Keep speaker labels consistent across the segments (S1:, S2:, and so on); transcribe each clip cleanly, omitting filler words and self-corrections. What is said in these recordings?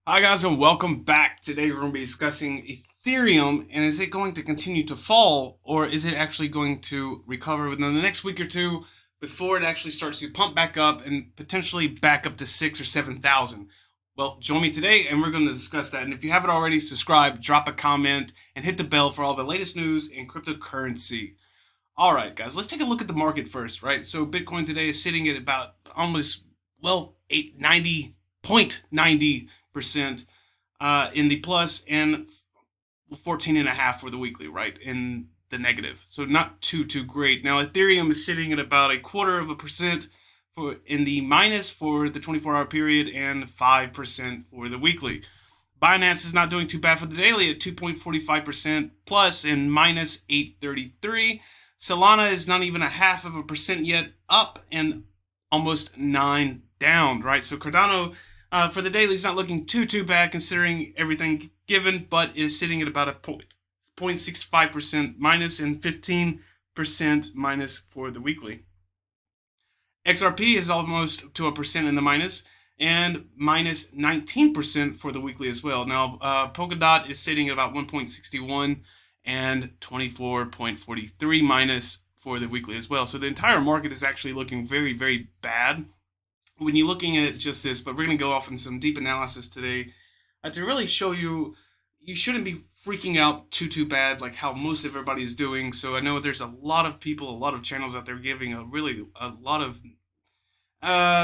S1: Hi guys and welcome back. Today we're going to be discussing Ethereum, and is it going to continue to fall, or is it actually going to recover within the next week or two before it actually starts to pump back up and potentially back up to 6 or 7,000? Well, join me today and we're going to discuss that. And if you haven't already, subscribe, drop a comment, and hit the bell for all the latest news in cryptocurrency. All right, guys, let's take a look at the market first, right? So Bitcoin today is sitting at about almost, well, 90.90% in the plus and 14.5 for the weekly, right? In the negative. So not too great. Now Ethereum is sitting at about 0.25% in the minus for the 24-hour period and 5% for the weekly. Binance is not doing too bad for the daily at 2.45% plus and minus 833. Solana is not even 0.5% yet, up and almost 9 down, right? So Cardano for the daily is not looking too bad considering everything given, but it is sitting at about a 0.65% minus and 15% minus for the weekly. XRP is almost to 1% in the minus and minus 19% for the weekly as well. Now, Polkadot is sitting at about 1.61 and 24.43 minus for the weekly as well. So the entire market is actually looking very bad when you're looking at just this, but we're going to go off in some deep analysis today to really show you shouldn't be freaking out too bad like how most of everybody is doing. So I know there's a lot of people, a lot of channels out there giving a lot of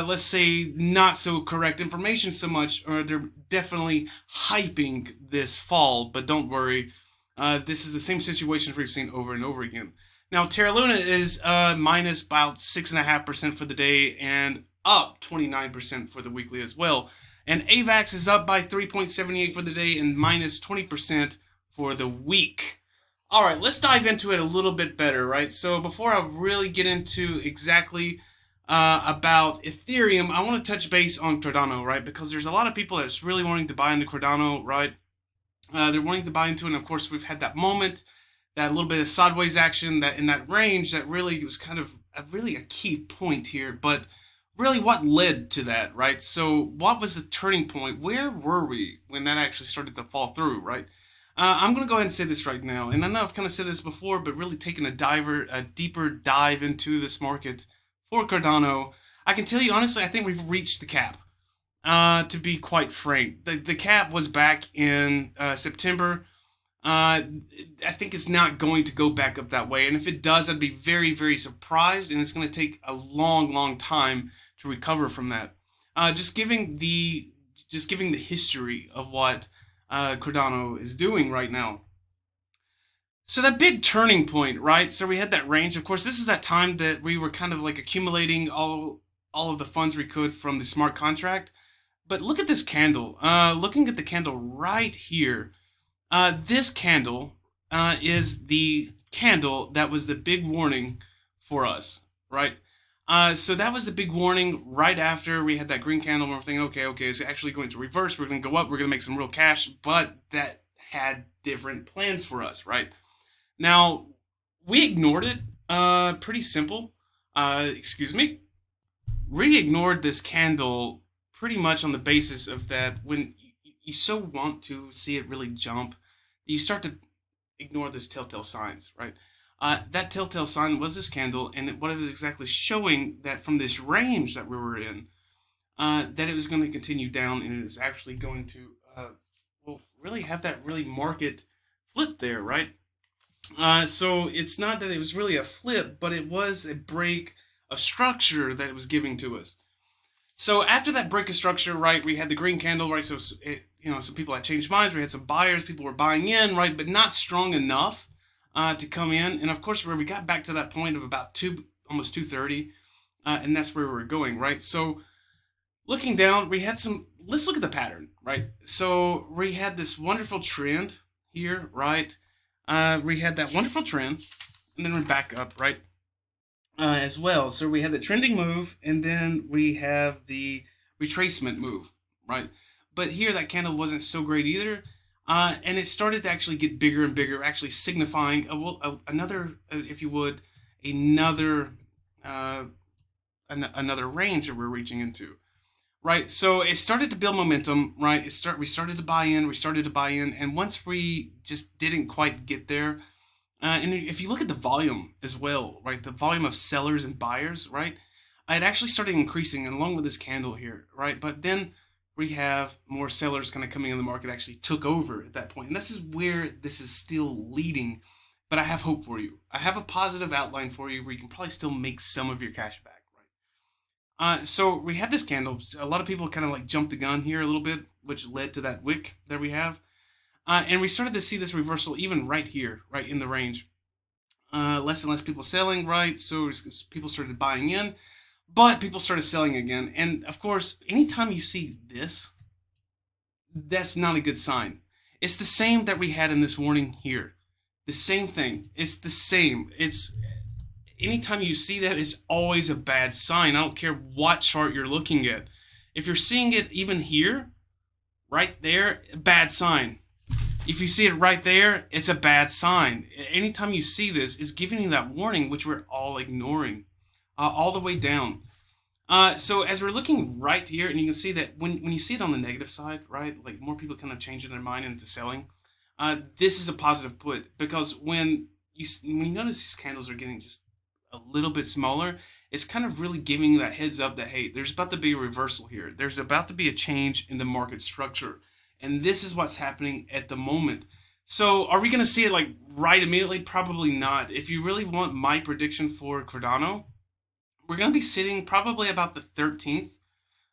S1: let's say not so correct information so much, or they're definitely hyping this fall, but don't worry, this is the same situation we've seen over and over again. Now Terra Luna is minus about 6.5% for the day and up 29% for the weekly as well. And AVAX is up by 3.78 for the day and minus 20% for the week. All right, let's dive into it a little bit better, right? So before I really get into exactly about Ethereum, I want to touch base on Cardano, right? Because there's a lot of people that's really wanting to buy into Cardano, right? They're wanting to buy into it, and of course we've had that moment, that little bit of sideways action that in that range that really was kind of really a key point here. But really, what led to that, right? So what was the turning point? Where were we when that actually started to fall through, right? I'm going to go ahead and say this right now, and I know I've kind of said this before, but really taking a deeper dive into this market for Cardano, I can tell you honestly, I think we've reached the cap. To be quite frank, the cap was back in September. I think it's not going to go back up that way, and if it does, I'd be very surprised, and it's going to take a long time to recover from that. Just giving the history of what Cardano is doing right now. So that big turning point, right? So we had that range. Of course, this is that time that we were kind of like accumulating all of the funds we could from the smart contract. But look at this candle. Looking at the candle right here, this candle is the candle that was the big warning for us, right? So that was the big warning right after we had that green candle. And we're thinking, okay, it's actually going to reverse. We're going to go up. We're going to make some real cash. But that had different plans for us, right? Now, we ignored it. Pretty simple. We ignored this candle pretty much on the basis of that when you so want to see it really jump, you start to ignore those telltale signs, right? That telltale sign was this candle, and what it was exactly showing that from this range that we were in, that it was going to continue down, and it is actually going to, really have that really market flip there, right? So it's not that it was really a flip, but it was a break of structure that it was giving to us. So after that break of structure, right, we had the green candle, right? So some people had changed minds. We had some buyers, people were buying in, right, but not strong enough to come in. And of course, where we got back to that point of about almost 230, and that's where we were going, right? So looking down, we had some. Let's look at the pattern, right? So we had this wonderful trend here, right? We had that wonderful trend, and then we're back up, right? As well. So we had the trending move, and then we have the retracement move, right? But here that candle wasn't so great either, and it started to actually get bigger and bigger, actually signifying another, if you would, another range that we're reaching into. right? So it started to build momentum, right? We started to buy in, and once we just didn't quite get there, and if you look at the volume as well, right, the volume of sellers and buyers, right, it actually started increasing along with this candle here, right? But then we have more sellers kind of coming in the market actually took over at that point, and this is where this is still leading. But I have hope for you. I have a positive outline for you where you can probably still make some of your cash back, right? So we had this candle. A lot of people kind of like jumped the gun here a little bit, which led to that wick that we have. And we started to see this reversal even right here, right in the range. Less and less people selling, right? So people started buying in, but people started selling again. And of course, anytime you see this, that's not a good sign. It's the same that we had in this warning here. The same thing. It's the same. It's anytime you see that, it's always a bad sign. I don't care what chart you're looking at. If you're seeing it even here, right there, bad sign. If you see it right there, it's a bad sign. Anytime you see this, it's giving you that warning, which we're all ignoring, all the way down. So as we're looking right here, and you can see that when you see it on the negative side, right, like more people kind of changing their mind into selling, this is a positive put, because when you notice these candles are getting just a little bit smaller, it's kind of really giving you that heads up that, hey, there's about to be a reversal here. There's about to be a change in the market structure. And this is what's happening at the moment. So are we going to see it like right immediately? Probably not. If you really want my prediction for Cardano, we're going to be sitting probably about the 13th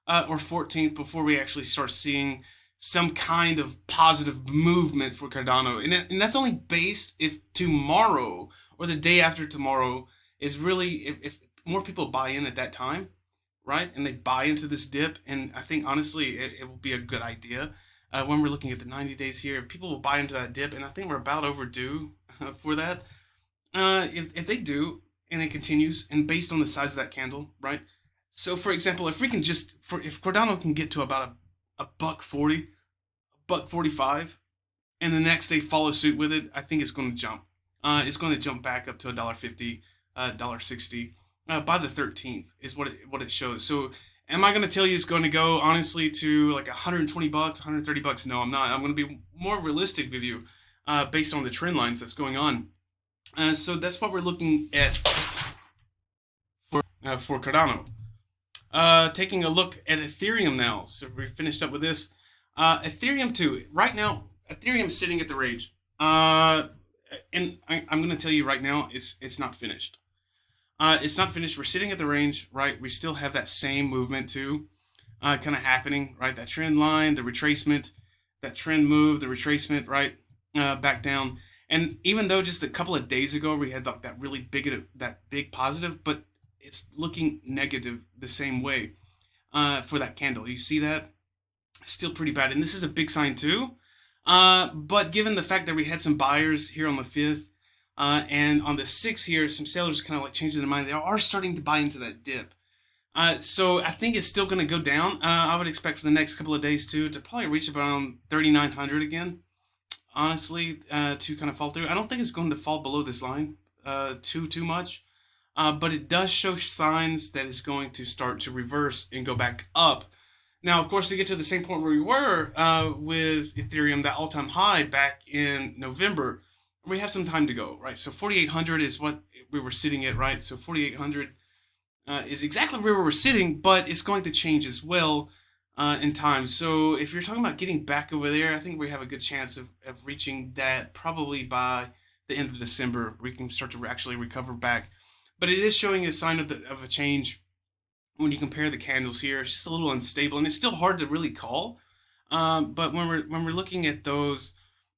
S1: or 14th before we actually start seeing some kind of positive movement for Cardano. And that's only based if tomorrow or the day after tomorrow is really, if more people buy in at that time, right? And they buy into this dip. And I think honestly, it will be a good idea. When we're looking at the 90 days here, people will buy into that dip, and I think we're about overdue for that. If they do, and it continues, and based on the size of that candle, right? So, for example, if we can if Cardano can get to about a $1.40, $1.45, and the next day follow suit with it, I think it's going to jump. It's going to jump back up to $1.50, $1.60 by the 13th is what it shows. So am I going to tell you it's going to go, honestly, to like $120, $130? No, I'm not. I'm going to be more realistic with you based on the trend lines that's going on. So that's what we're looking at for Cardano. Taking a look at Ethereum now. So we finished up with this. Ethereum too. Right now, Ethereum's sitting at the range. And I'm going to tell you right now, it's not finished. It's not finished. We're sitting at the range, right? We still have that same movement too, kind of happening, right? That trend line, the retracement, that trend move, the retracement, right? Back down. And even though just a couple of days ago we had like that really big positive, but it's looking negative the same way for that candle. You see that? Still pretty bad. And this is a big sign too. But given the fact that we had some buyers here on the 5th, and on the 6th here, some sellers kind of like changing their mind. They are starting to buy into that dip. So I think it's still going to go down. I would expect for the next couple of days too to probably reach around 3,900 again. Honestly, to kind of fall through. I don't think it's going to fall below this line too much. But it does show signs that it's going to start to reverse and go back up. Now, of course, to get to the same point where we were with Ethereum, that all-time high back in November, we have some time to go, right? So 4,800 is what we were sitting at, right? So 4,800 is exactly where we were sitting, but it's going to change as well in time. So if you're talking about getting back over there, I think we have a good chance of reaching that probably by the end of December. We can start to actually recover back. But it is showing a sign of a change when you compare the candles here. It's just a little unstable, and it's still hard to really call. But when we're looking at those,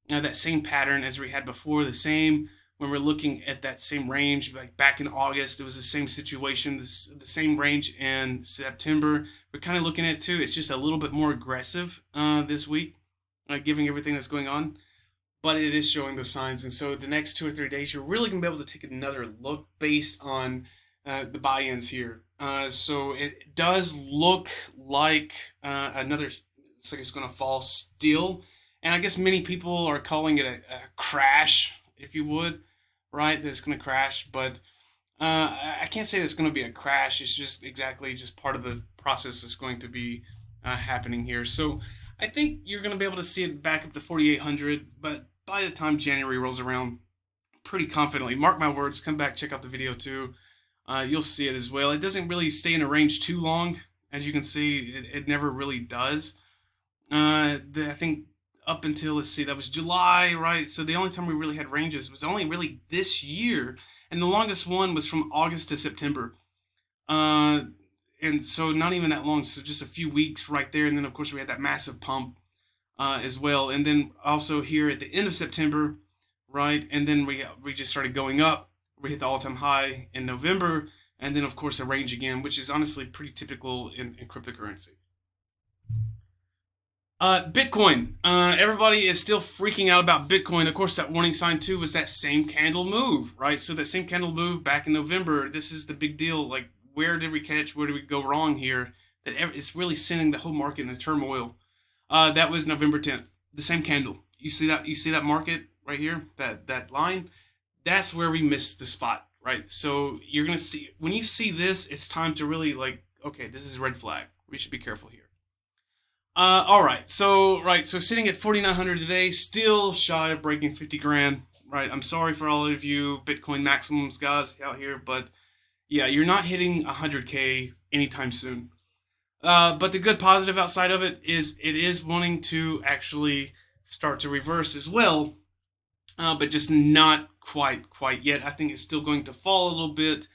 S1: that same pattern as we had before, the same when we're looking at that same range, like back in August, it was the same situation, the same range in September. We're kind of looking at it too. It's just a little bit more aggressive this week, given everything that's going on. But it is showing those signs. And so the next 2 or 3 days, you're really going to be able to take another look based on the buy-ins here. So it does look like it's like it's going to fall still. And I guess many people are calling it a crash, if you would, right? That it's going to crash. But I can't say it's going to be a crash. It's just exactly just part of the process is going to be happening here. So I think you're going to be able to see it back up to 4,800, but by the time January rolls around, pretty confidently, mark my words, come back, check out the video too. You'll see it as well. It doesn't really stay in a range too long. As you can see, it never really does. I think up until, let's see, that was July, right? So the only time we really had ranges was only really this year. And the longest one was from August to September. And so not even that long, so just a few weeks right there. And then, of course, we had that massive pump as well. And then also here at the end of September, right? And then we just started going up. We hit the all-time high in November. And then, of course, a range again, which is honestly pretty typical in cryptocurrency. Bitcoin. Everybody is still freaking out about Bitcoin. Of course, that warning sign too was that same candle move, right? So that same candle move back in November. This is the big deal. Like, where did we catch? Where did we go wrong here? That it's really sending the whole market into turmoil. That was November 10th. The same candle. You see that? You see that market right here? That line? That's where we missed the spot, right? So you're gonna see when you see this, it's time to really like, okay, this is a red flag. We should be careful here. All right. So sitting at 4,900 today, still shy of breaking 50 grand. Right. I'm sorry for all of you Bitcoin maximums guys out here, but yeah, you're not hitting 100K anytime soon. But the good positive outside of it is wanting to actually start to reverse as well, but just not quite yet. I think it's still going to fall a little bit.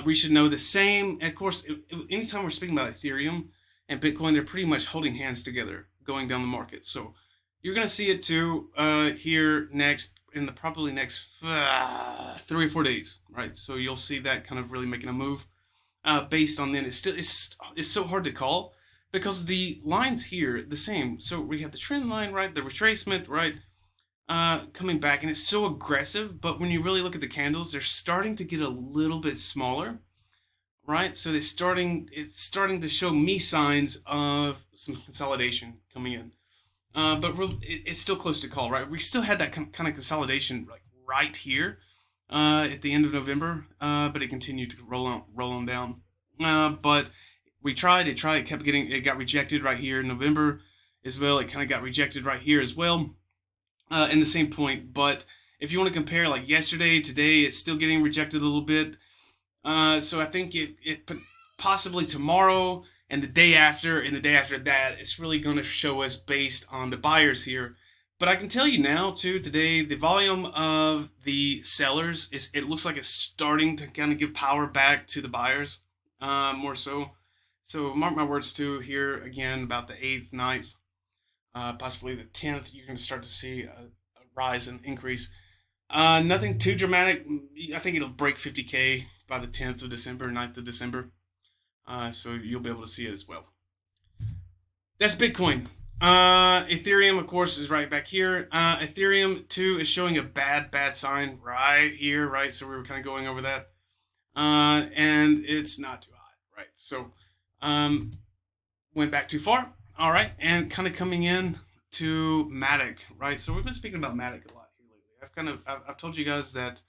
S1: We should know the same. And of course, anytime we're speaking about Ethereum and Bitcoin, they're pretty much holding hands together going down the market. So you're going to see it too here next in the probably next 3 or 4 days, right? So you'll see that kind of really making a move based on then. It's so hard to call because the lines here the same. So we have the trend line, right? The retracement, right? Coming back, and it's so aggressive. But when you really look at the candles, they're starting to get a little bit smaller. Right, so it's starting to show me signs of some consolidation coming in, but it's still close to call. Right, we still had that kind of consolidation like right here at the end of November, but it continued to roll on down. But it got rejected right here in November as well. It kind of got rejected right here as well, in the same point. But if you want to compare like yesterday, today, it's still getting rejected a little bit. So I think it possibly tomorrow and the day after that, it's really going to show us based on the buyers here. But I can tell you now too, today, the volume of the sellers it looks like it's starting to kind of give power back to the buyers, more so. So mark my words too here again about the 8th, 9th, possibly the 10th, you're going to start to see a rise and increase. Nothing too dramatic. I think it'll break 50K by the 10th of December, 9th of December. So you'll be able to see it as well. That's Bitcoin. Ethereum, of course, is right back here. Ethereum, too, is showing a bad sign right here, right? So we were kind of going over that. And it's not too hot, right? So went back too far, all right? And kind of coming in to Matic, right? So we've been speaking about Matic a lot here lately. I've told you guys that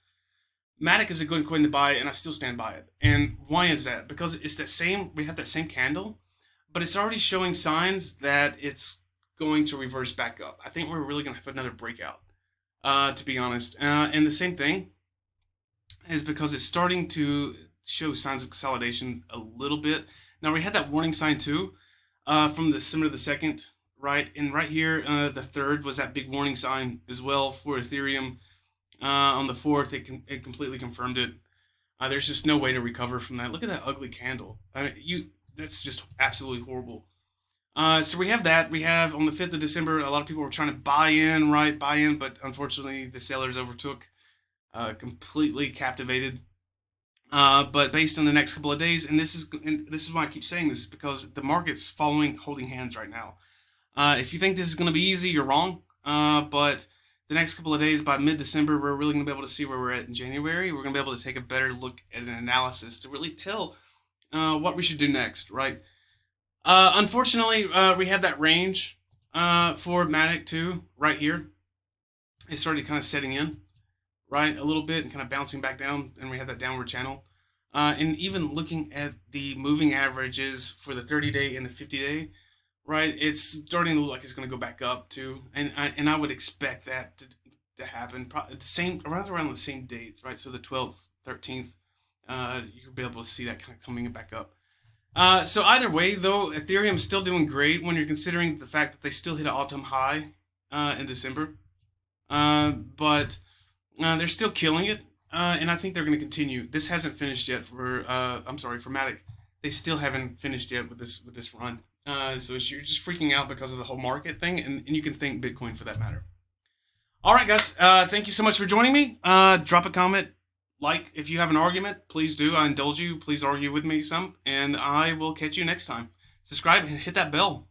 S1: Matic is a good coin to buy, and I still stand by it. And why is that? Because it's the same. We have that same candle, but it's already showing signs that it's going to reverse back up. I think we're really going to have another breakout, to be honest. And the same thing is because it's starting to show signs of consolidation a little bit. Now we had that warning sign too, from the December the 2nd, right? And right here, the 3rd was that big warning sign as well for Ethereum. On the 4th, it completely confirmed it. There's just no way to recover from that. Look at that ugly candle. That's just absolutely horrible. So we have that. We have on the 5th of December, a lot of people were trying to buy in, but unfortunately the sellers overtook, completely captivated. But based on the next couple of days, and this is why I keep saying this, because the market's holding hands right now. If you think this is going to be easy, you're wrong. But the next couple of days, by mid-December, we're really going to be able to see where we're at in January. We're going to be able to take a better look at an analysis to really tell what we should do next, right? Unfortunately, we have that range for Matic too, right here. It started kind of setting in, right, a little bit and kind of bouncing back down, and we have that downward channel. And even looking at the moving averages for the 30-day and the 50-day, right? It's starting to look like it's going to go back up too, and I would expect that to happen probably the same around the same dates, right? So the 12th, 13th, you'll be able to see that kind of coming back up. So either way, though, Ethereum's still doing great when you're considering the fact that they still hit an all-time high in December. But they're still killing it, and I think they're going to continue. This hasn't finished yet for for Matic. They still haven't finished yet with this run. So you're just freaking out because of the whole market thing, and you can thank Bitcoin for that matter. All right, guys. Thank you so much for joining me. Drop a comment. Like, if you have an argument, please do. I indulge you. Please argue with me some, and I will catch you next time. Subscribe and hit that bell.